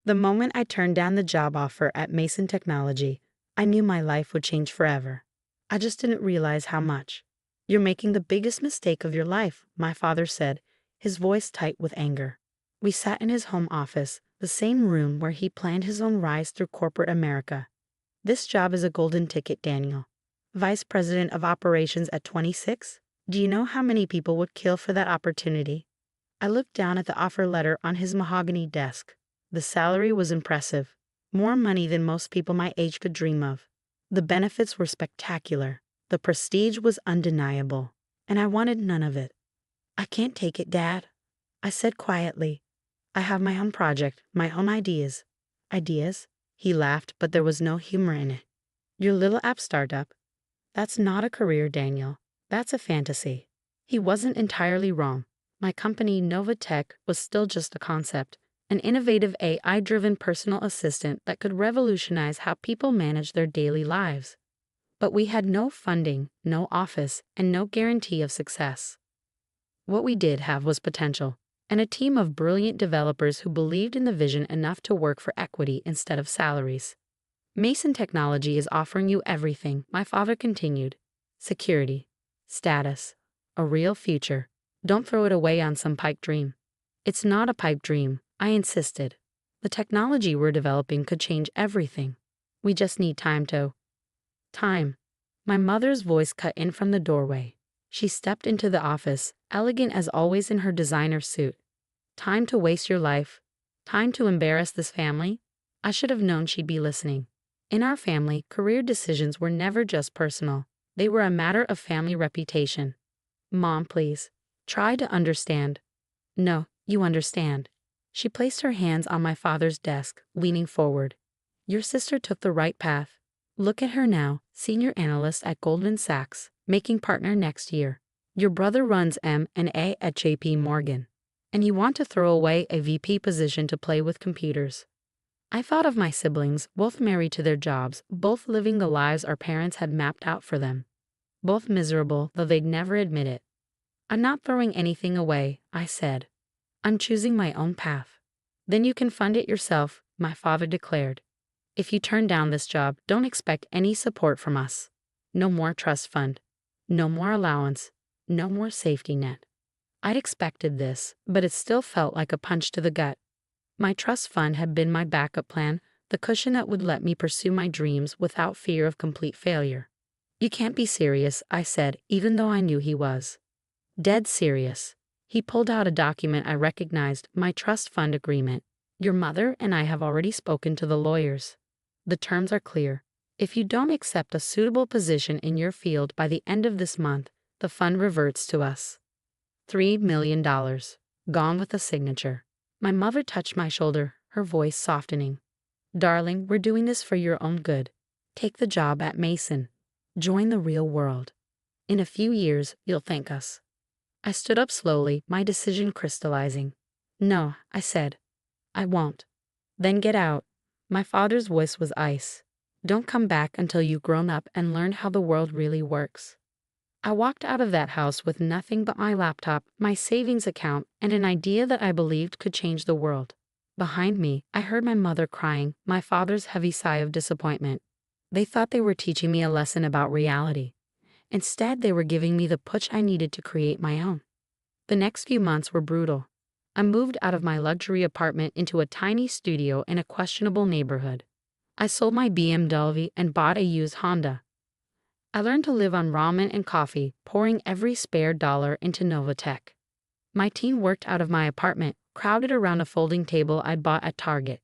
The moment I turned down the job offer at Mason Technology, I knew my life would change forever. I just didn't realize how much. "You're making the biggest mistake of your life," my father said, his voice tight with anger. We sat in his home office, the same room where he planned his own rise through corporate America. "This job is a golden ticket, Daniel. Vice President of Operations at 26? Do you know how many people would kill for that opportunity?" I looked down at the offer letter on his mahogany desk. The salary was impressive, more money than most people my age could dream of. The benefits were spectacular. The prestige was undeniable, and I wanted none of it. "I can't take it, Dad," I said quietly. "I have my own project, my own ideas." "Ideas?" He laughed, but there was no humor in it. "Your little app startup? That's not a career, Daniel. That's a fantasy." He wasn't entirely wrong. My company, Nova Tech, was still just a concept, an innovative AI-driven personal assistant that could revolutionize how people manage their daily lives. But we had no funding, no office, and no guarantee of success. What we did have was potential, and a team of brilliant developers who believed in the vision enough to work for equity instead of salaries. "Mason Technology is offering you everything," my father continued. "Security, status, a real future. Don't throw it away on some pipe dream." "It's not a pipe dream," I insisted. "The technology we're developing could change everything. We just need time to—" Time. My mother's voice cut in from the doorway. She stepped into the office, elegant as always in her designer suit. "Time to waste your life? Time to embarrass this family?" I should have known she'd be listening. In our family, career decisions were never just personal. They were a matter of family reputation. "Mom, please. Try to understand." "No, you understand." She placed her hands on my father's desk, leaning forward. "Your sister took the right path. Look at her now, senior analyst at Goldman Sachs, making partner next year. Your brother runs M&A at JP Morgan. And you want to throw away a VP position to play with computers." I thought of my siblings, both married to their jobs, both living the lives our parents had mapped out for them. Both miserable, though they'd never admit it. "I'm not throwing anything away," I said. "I'm choosing my own path." "Then you can fund it yourself," my father declared. "If you turn down this job, don't expect any support from us. No more trust fund. No more allowance. No more safety net." I'd expected this, but it still felt like a punch to the gut. My trust fund had been my backup plan, the cushion that would let me pursue my dreams without fear of complete failure. "You can't be serious," I said, even though I knew he was. Dead serious. He pulled out a document I recognized, my trust fund agreement. "Your mother and I have already spoken to the lawyers. The terms are clear. If you don't accept a suitable position in your field by the end of this month, the fund reverts to us." $3 million. Gone with a signature. My mother touched my shoulder, her voice softening. "Darling, we're doing this for your own good. Take the job at Mason. Join the real world. In a few years, you'll thank us." I stood up slowly, my decision crystallizing. "No," I said. "I won't." "Then get out." My father's voice was ice. "Don't come back until you've grown up and learned how the world really works." I walked out of that house with nothing but my laptop, my savings account, and an idea that I believed could change the world. Behind me, I heard my mother crying, my father's heavy sigh of disappointment. They thought they were teaching me a lesson about reality. Instead, they were giving me the push I needed to create my own. The next few months were brutal. I moved out of my luxury apartment into a tiny studio in a questionable neighborhood. I sold my BMW and bought a used Honda. I learned to live on ramen and coffee, pouring every spare dollar into Nova Tech. My team worked out of my apartment, crowded around a folding table I'd bought at Target.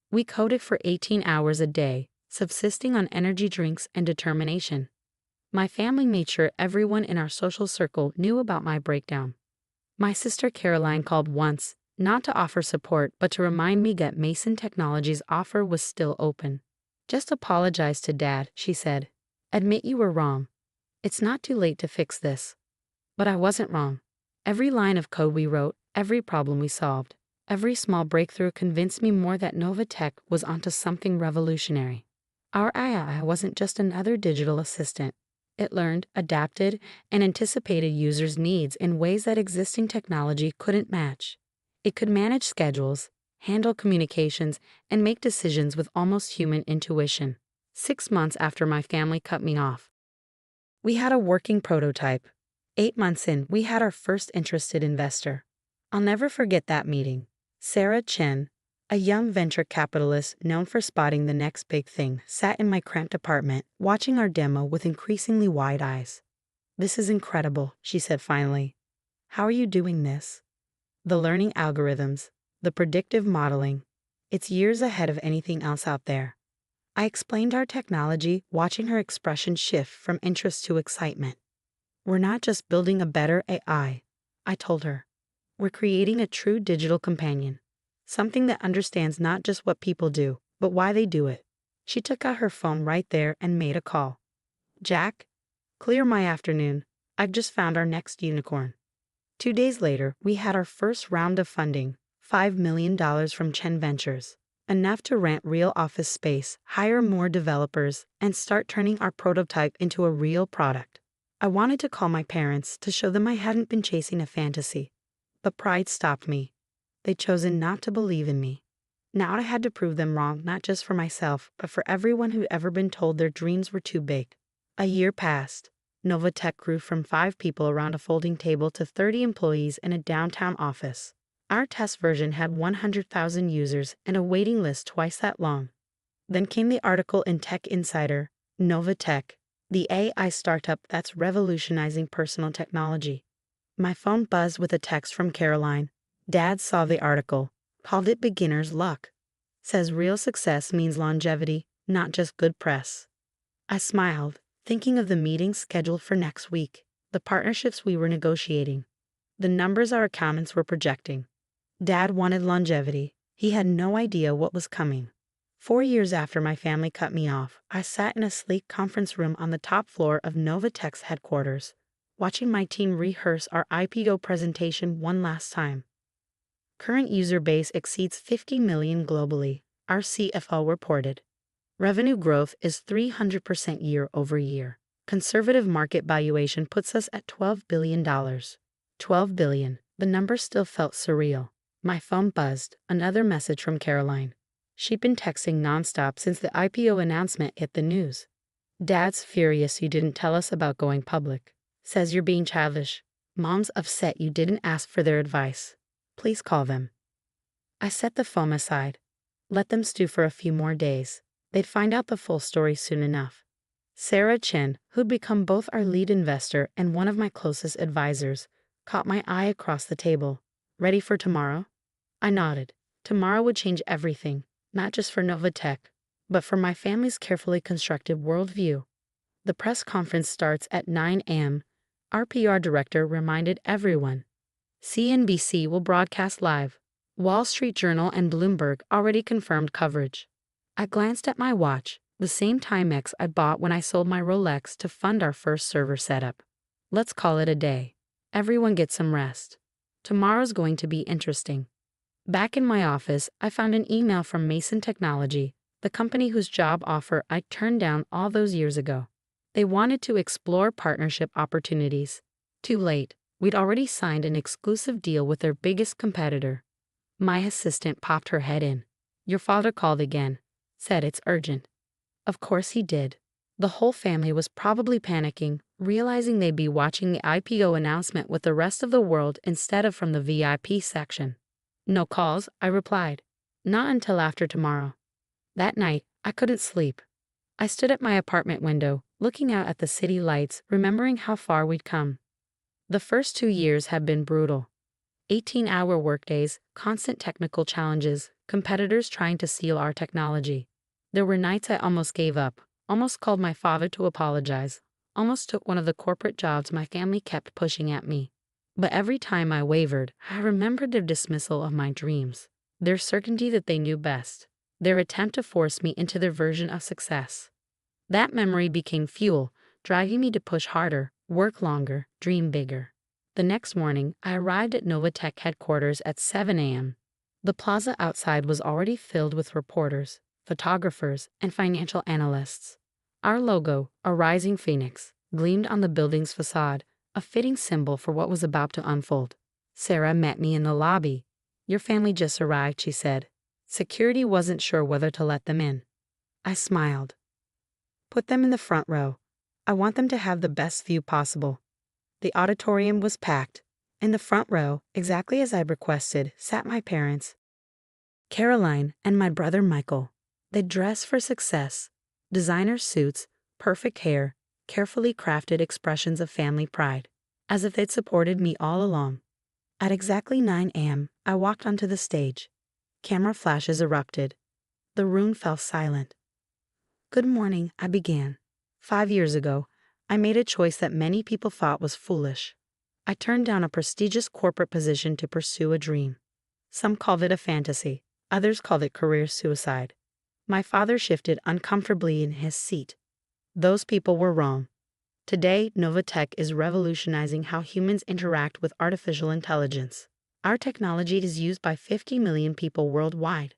We coded for 18 hours a day, subsisting on energy drinks and determination. My family made sure everyone in our social circle knew about my breakdown. My sister Caroline called once, not to offer support, but to remind me that Mason Technology's offer was still open. "Just apologize to Dad," she said. "Admit you were wrong. It's not too late to fix this." But I wasn't wrong. Every line of code we wrote, every problem we solved, every small breakthrough convinced me more that Nova Tech was onto something revolutionary. Our AI wasn't just another digital assistant. It learned, adapted, and anticipated users' needs in ways that existing technology couldn't match. It could manage schedules, handle communications, and make decisions with almost human intuition. 6 months after my family cut me off, we had a working prototype. 8 months in, we had our first interested investor. I'll never forget that meeting. Sarah Chen, a young venture capitalist known for spotting the next big thing, sat in my cramped apartment, watching our demo with increasingly wide eyes. "This is incredible," she said finally. "How are you doing this?" "The learning algorithms, the predictive modeling. It's years ahead of anything else out there." I explained our technology, watching her expression shift from interest to excitement. "We're not just building a better AI," I told her. "We're creating a true digital companion. Something that understands not just what people do, but why they do it." She took out her phone right there and made a call. "Jack, clear my afternoon. I've just found our next unicorn." 2 days later, we had our first round of funding, $5 million from Chen Ventures. Enough to rent real office space, hire more developers, and start turning our prototype into a real product. I wanted to call my parents to show them I hadn't been chasing a fantasy. But pride stopped me. They'd chosen not to believe in me. Now I had to prove them wrong, not just for myself, but for everyone who'd ever been told their dreams were too big. A year passed. Novatech grew from 5 people around a folding table to 30 employees in a downtown office. Our test version had 100,000 users and a waiting list twice that long. Then came the article in Tech Insider, Novatech, the AI startup that's revolutionizing personal technology. My phone buzzed with a text from Caroline. Dad saw the article, called it beginner's luck. Says real success means longevity, not just good press. I smiled, thinking of the meetings scheduled for next week, the partnerships we were negotiating, the numbers our accountants were projecting. Dad wanted longevity. He had no idea what was coming. 4 years after my family cut me off, I sat in a sleek conference room on the top floor of Novatech's headquarters, watching my team rehearse our IPO presentation one last time. Current user base exceeds 50 million globally, our CFO reported. Revenue growth is 300% year over year. Conservative market valuation puts us at $12 billion. $12 billion. The number still felt surreal. My phone buzzed, another message from Caroline. She'd been texting nonstop since the IPO announcement hit the news. "Dad's furious you didn't tell us about going public. Says you're being childish. Mom's upset you didn't ask for their advice. Please call them." I set the phone aside. Let them stew for a few more days. They'd find out the full story soon enough. Sarah Chen, who'd become both our lead investor and one of my closest advisors, caught my eye across the table. "Ready for tomorrow?" I nodded. Tomorrow would change everything, not just for Novatech, but for my family's carefully constructed worldview. The press conference starts at 9 a.m. Our PR director reminded everyone. CNBC will broadcast live. Wall Street Journal and Bloomberg already confirmed coverage. I glanced at my watch, the same Timex I bought when I sold my Rolex to fund our first server setup. Let's call it a day. Everyone get some rest. Tomorrow's going to be interesting. Back in my office, I found an email from Mason Technology, the company whose job offer I turned down all those years ago. They wanted to explore partnership opportunities. Too late. We'd already signed an exclusive deal with their biggest competitor. My assistant popped her head in. "Your father called again. Said it's urgent." Of course he did. The whole family was probably panicking, realizing they'd be watching the IPO announcement with the rest of the world instead of from the VIP section. "No calls," I replied. "Not until after tomorrow." That night, I couldn't sleep. I stood at my apartment window, looking out at the city lights, remembering how far we'd come. The first 2 years had been brutal. 18-hour workdays, constant technical challenges, competitors trying to steal our technology. There were nights I almost gave up, almost called my father to apologize, almost took one of the corporate jobs my family kept pushing at me. But every time I wavered, I remembered their dismissal of my dreams, their certainty that they knew best, their attempt to force me into their version of success. That memory became fuel, driving me to push harder, work longer, dream bigger. The next morning, I arrived at Novatech headquarters at 7 a.m. The plaza outside was already filled with reporters, photographers, and financial analysts. Our logo, a rising phoenix, gleamed on the building's facade, a fitting symbol for what was about to unfold. Sarah met me in the lobby. Your family just arrived, she said. Security wasn't sure whether to let them in. I smiled. Put them in the front row. I want them to have the best view possible. The auditorium was packed. In the front row, exactly as I'd requested, sat my parents, Caroline and my brother Michael. They dressed for success. Designer suits, perfect hair, carefully crafted expressions of family pride, as if they'd supported me all along. At exactly 9 a.m., I walked onto the stage. Camera flashes erupted. The room fell silent. Good morning, I began. 5 years ago, I made a choice that many people thought was foolish. I turned down a prestigious corporate position to pursue a dream. Some called it a fantasy. Others called it career suicide. My father shifted uncomfortably in his seat. Those people were wrong. Today, Novatech is revolutionizing how humans interact with artificial intelligence. Our technology is used by 50 million people worldwide.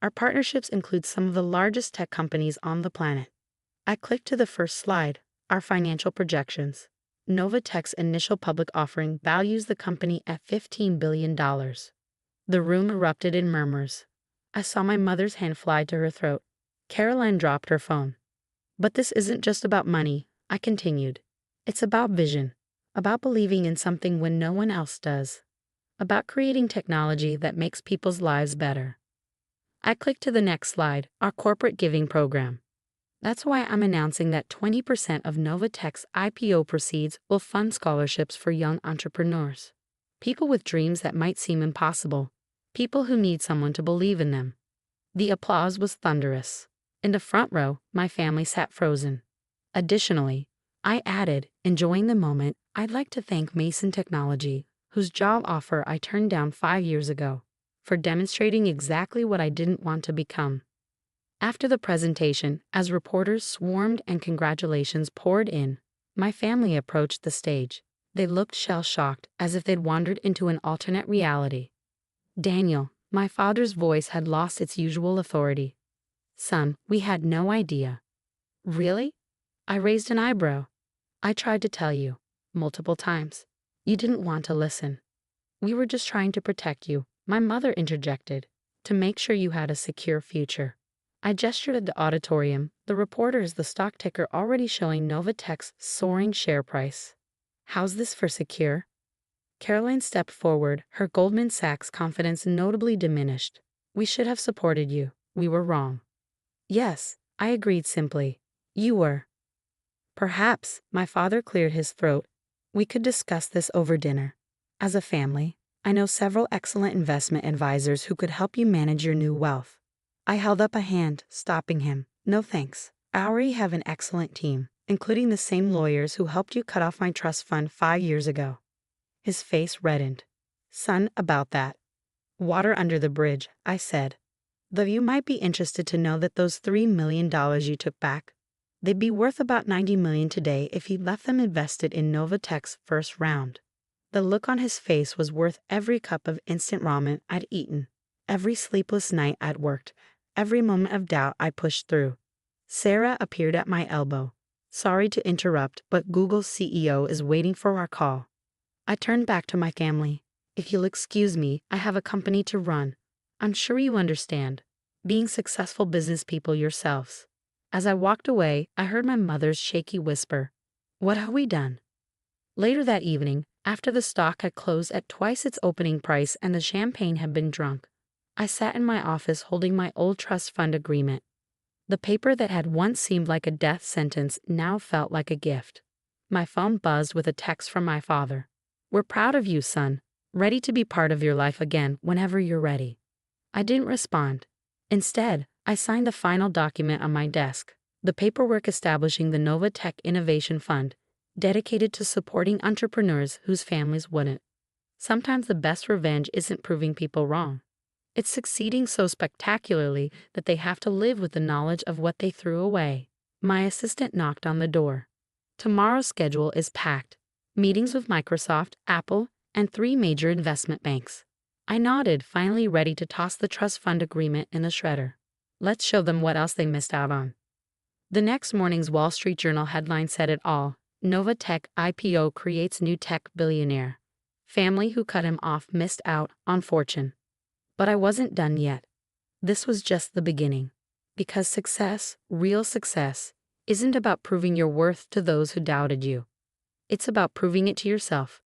Our partnerships include some of the largest tech companies on the planet. I clicked to the first slide, our financial projections. Novatech's initial public offering values the company at $15 billion. The room erupted in murmurs. I saw my mother's hand fly to her throat. Caroline dropped her phone. But this isn't just about money, I continued. It's about vision, about believing in something when no one else does, about creating technology that makes people's lives better. I clicked to the next slide, our corporate giving program. That's why I'm announcing that 20% of Novatech's IPO proceeds will fund scholarships for young entrepreneurs. People with dreams that might seem impossible. People who need someone to believe in them. The applause was thunderous. In the front row, my family sat frozen. Additionally, I added, enjoying the moment, I'd like to thank Mason Technology, whose job offer I turned down 5 years ago, for demonstrating exactly what I didn't want to become. After the presentation, as reporters swarmed and congratulations poured in, my family approached the stage. They looked shell-shocked, as if they'd wandered into an alternate reality. Daniel, my father's voice had lost its usual authority. Son, we had no idea. Really? I raised an eyebrow. I tried to tell you, multiple times. You didn't want to listen. We were just trying to protect you, my mother interjected, to make sure you had a secure future. I gestured at the auditorium, the reporters, the stock ticker already showing Novatech's soaring share price. How's this for secure? Caroline stepped forward, her Goldman Sachs confidence notably diminished. We should have supported you. We were wrong. Yes, I agreed simply. You were. Perhaps, my father cleared his throat. We could discuss this over dinner. As a family, I know several excellent investment advisors who could help you manage your new wealth. I held up a hand, stopping him. No thanks. I already have an excellent team, including the same lawyers who helped you cut off my trust fund 5 years ago. His face reddened. Son, about that. Water under the bridge, I said. Though you might be interested to know that those $3 million you took back, they'd be worth about $90 million today if you left them invested in Novatech's first round. The look on his face was worth every cup of instant ramen I'd eaten, every sleepless night I'd worked, every moment of doubt I pushed through. Sarah appeared at my elbow. Sorry to interrupt, but Google's CEO is waiting for our call. I turned back to my family. If you'll excuse me, I have a company to run. I'm sure you understand. Being successful business people yourselves. As I walked away, I heard my mother's shaky whisper. What have we done? Later that evening, after the stock had closed at twice its opening price and the champagne had been drunk, I sat in my office holding my old trust fund agreement. The paper that had once seemed like a death sentence now felt like a gift. My phone buzzed with a text from my father. We're proud of you, son. Ready to be part of your life again whenever you're ready. I didn't respond. Instead, I signed the final document on my desk, the paperwork establishing the Novatech Innovation Fund, dedicated to supporting entrepreneurs whose families wouldn't. Sometimes the best revenge isn't proving people wrong. It's succeeding so spectacularly that they have to live with the knowledge of what they threw away. My assistant knocked on the door. Tomorrow's schedule is packed. Meetings with Microsoft, Apple, and 3 major investment banks. I nodded, finally ready to toss the trust fund agreement in the shredder. Let's show them what else they missed out on. The next morning's Wall Street Journal headline said it all. Novatech IPO creates new tech billionaire. Family who cut him off missed out on fortune. But I wasn't done yet. This was just the beginning. Because success, real success, isn't about proving your worth to those who doubted you. It's about proving it to yourself.